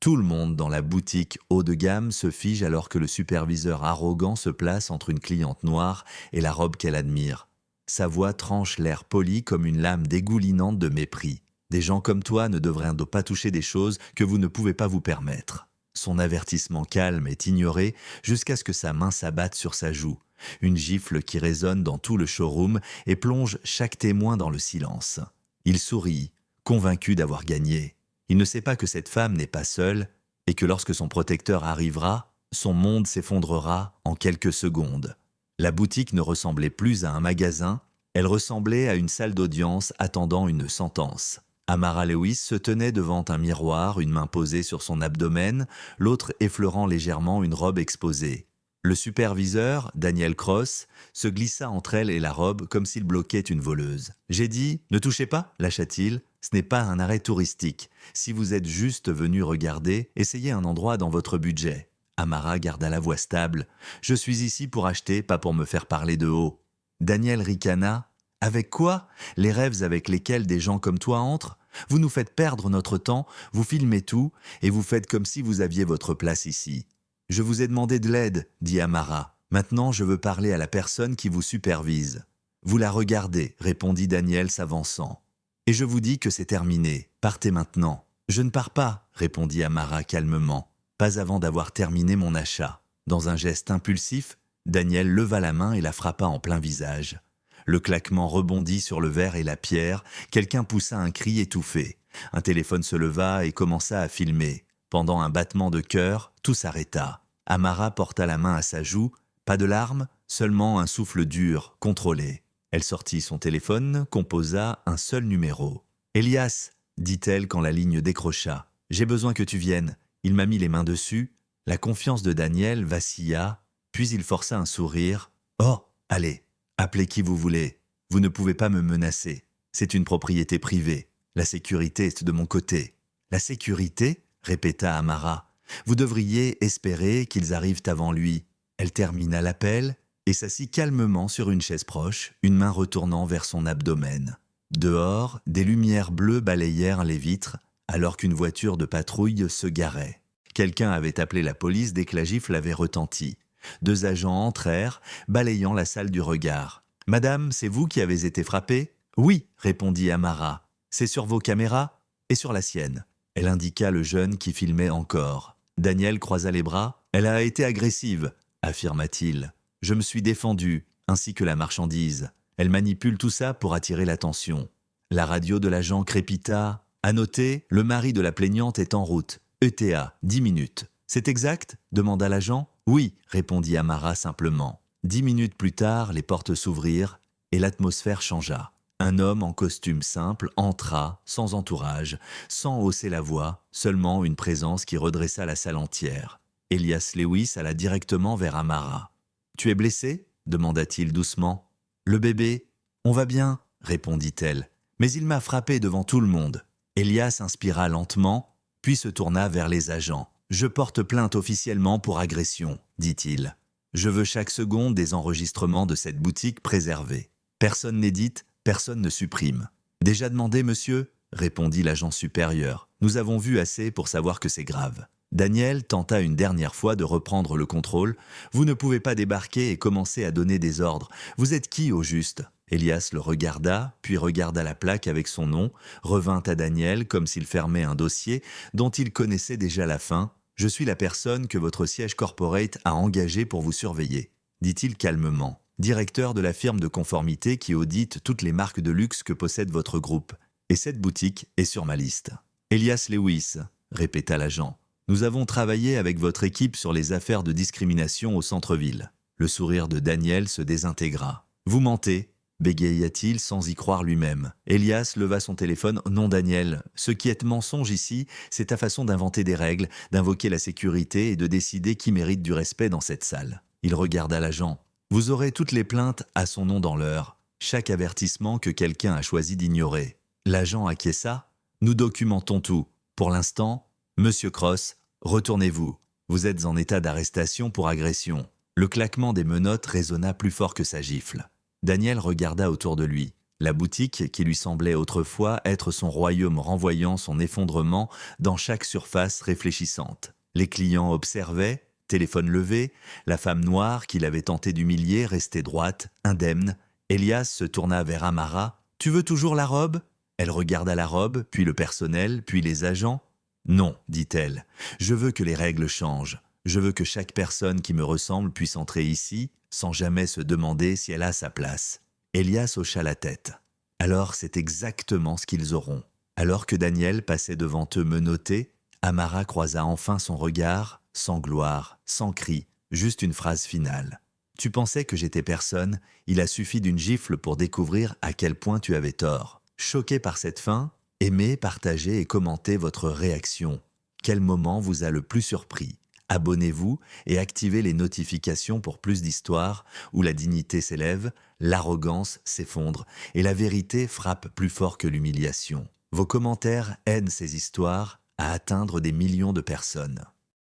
Tout le monde dans la boutique haut de gamme se fige alors que le superviseur arrogant se place entre une cliente noire et la robe qu'elle admire. Sa voix tranche l'air poli comme une lame dégoulinante de mépris. Des gens comme toi ne devraient pas toucher des choses que vous ne pouvez pas vous permettre. Son avertissement calme est ignoré jusqu'à ce que sa main s'abatte sur sa joue. Une gifle qui résonne dans tout le showroom et plonge chaque témoin dans le silence. Il sourit, convaincu d'avoir gagné. Il ne sait pas que cette femme n'est pas seule et que lorsque son protecteur arrivera, son monde s'effondrera en quelques secondes. La boutique ne ressemblait plus à un magasin, elle ressemblait à une salle d'audience attendant une sentence. Amara Lewis se tenait devant un miroir, une main posée sur son abdomen, l'autre effleurant légèrement une robe exposée. Le superviseur, Daniel Cross, se glissa entre elle et la robe comme s'il bloquait une voleuse. « J'ai dit, ne touchez pas » lâcha-t-il. « Ce n'est pas un arrêt touristique. Si vous êtes juste venu regarder, essayez un endroit dans votre budget. » Amara garda la voix stable. « Je suis ici pour acheter, pas pour me faire parler de haut. » Daniel ricana. « Avec quoi? Les rêves avec lesquels des gens comme toi entrent? Vous nous faites perdre notre temps, vous filmez tout, et vous faites comme si vous aviez votre place ici. » « Je vous ai demandé de l'aide, » dit Amara. « Maintenant, je veux parler à la personne qui vous supervise. »« Vous la regardez, » répondit Daniel s'avançant. « Et je vous dis que c'est terminé. Partez maintenant. »« Je ne pars pas, » répondit Amara calmement. « Pas avant d'avoir terminé mon achat. » Dans un geste impulsif, Daniel leva la main et la frappa en plein visage. Le claquement rebondit sur le verre et la pierre. Quelqu'un poussa un cri étouffé. Un téléphone se leva et commença à filmer. Pendant un battement de cœur, tout s'arrêta. Amara porta la main à sa joue. Pas de larmes, seulement un souffle dur, contrôlé. Elle sortit son téléphone, composa un seul numéro. « Elias » dit-elle quand la ligne décrocha. « J'ai besoin que tu viennes. » Il m'a mis les mains dessus. La confiance de Daniel vacilla, puis il força un sourire. « Oh, allez, appelez qui vous voulez. Vous ne pouvez pas me menacer. C'est une propriété privée. La sécurité est de mon côté. »« La sécurité ?» répéta Amara. « Vous devriez espérer qu'ils arrivent avant lui. » Elle termina l'appel et s'assit calmement sur une chaise proche, une main retournant vers son abdomen. Dehors, des lumières bleues balayèrent les vitres, alors qu'une voiture de patrouille se garait. Quelqu'un avait appelé la police dès que la gifle avait retenti. 2 agents entrèrent, balayant la salle du regard. « Madame, c'est vous qui avez été frappée ?»« Oui, » répondit Amara. « C'est sur vos caméras et sur la sienne. » Elle indiqua le jeune qui filmait encore. Daniel croisa les bras. « Elle a été agressive, » affirma-t-il. « Je me suis défendu, ainsi que la marchandise. Elle manipule tout ça pour attirer l'attention. » La radio de l'agent crépita. « À noter, le mari de la plaignante est en route. ETA, 10 minutes. »« C'est exact ?» demanda l'agent. « Oui, » répondit Amara simplement. 10 minutes plus tard, les portes s'ouvrirent et l'atmosphère changea. Un homme en costume simple entra, sans entourage, sans hausser la voix, seulement une présence qui redressa la salle entière. Elias Lewis alla directement vers Amara. « Tu es blessé ?» demanda-t-il doucement. « Le bébé ? On va bien ?» répondit-elle. « Mais il m'a frappé devant tout le monde. » Elias inspira lentement, puis se tourna vers les agents. « Je porte plainte officiellement pour agression, » dit-il. « Je veux chaque seconde des enregistrements de cette boutique préservés. Personne n'édite, personne ne supprime. »« Déjà demandé, monsieur ?» répondit l'agent supérieur. « Nous avons vu assez pour savoir que c'est grave. » Daniel tenta une dernière fois de reprendre le contrôle. « Vous ne pouvez pas débarquer et commencer à donner des ordres. Vous êtes qui au juste ?» Elias le regarda, puis regarda la plaque avec son nom, revint à Daniel comme s'il fermait un dossier dont il connaissait déjà la fin. « Je suis la personne que votre siège corporate a engagée pour vous surveiller, » dit-il calmement. « Directeur de la firme de conformité qui audite toutes les marques de luxe que possède votre groupe. Et cette boutique est sur ma liste. »« Elias Lewis, » répéta l'agent. « Nous avons travaillé avec votre équipe sur les affaires de discrimination au centre-ville. » Le sourire de Daniel se désintégra. « Vous mentez » bégaya-t-il sans y croire lui-même. Elias leva son téléphone. « Non, Daniel, ce qui est mensonge ici, c'est ta façon d'inventer des règles, d'invoquer la sécurité et de décider qui mérite du respect dans cette salle. » Il regarda l'agent. « Vous aurez toutes les plaintes à son nom dans l'heure, chaque avertissement que quelqu'un a choisi d'ignorer. » L'agent acquiesça. « Nous documentons tout. Pour l'instant, Monsieur Cross, retournez-vous. Vous êtes en état d'arrestation pour agression. » Le claquement des menottes résonna plus fort que sa gifle. Daniel regarda autour de lui. La boutique, qui lui semblait autrefois être son royaume renvoyant son effondrement dans chaque surface réfléchissante. Les clients observaient, téléphone levé, la femme noire qu'il avait tenté d'humilier restait droite, indemne. Elias se tourna vers Amara. « Tu veux toujours la robe ?» Elle regarda la robe, puis le personnel, puis les agents. « Non, dit-elle, je veux que les règles changent. Je veux que chaque personne qui me ressemble puisse entrer ici, sans jamais se demander si elle a sa place. » Elias hocha la tête. « Alors c'est exactement ce qu'ils auront. » Alors que Daniel passait devant eux menotté, Amara croisa enfin son regard, sans gloire, sans cri, juste une phrase finale. « Tu pensais que j'étais personne, il a suffi d'une gifle pour découvrir à quel point tu avais tort. » Choqué par cette fin, aimez, partagez et commentez votre réaction. Quel moment vous a le plus surpris? Abonnez-vous et activez les notifications pour plus d'histoires où la dignité s'élève, l'arrogance s'effondre et la vérité frappe plus fort que l'humiliation. Vos commentaires aident ces histoires à atteindre des millions de personnes.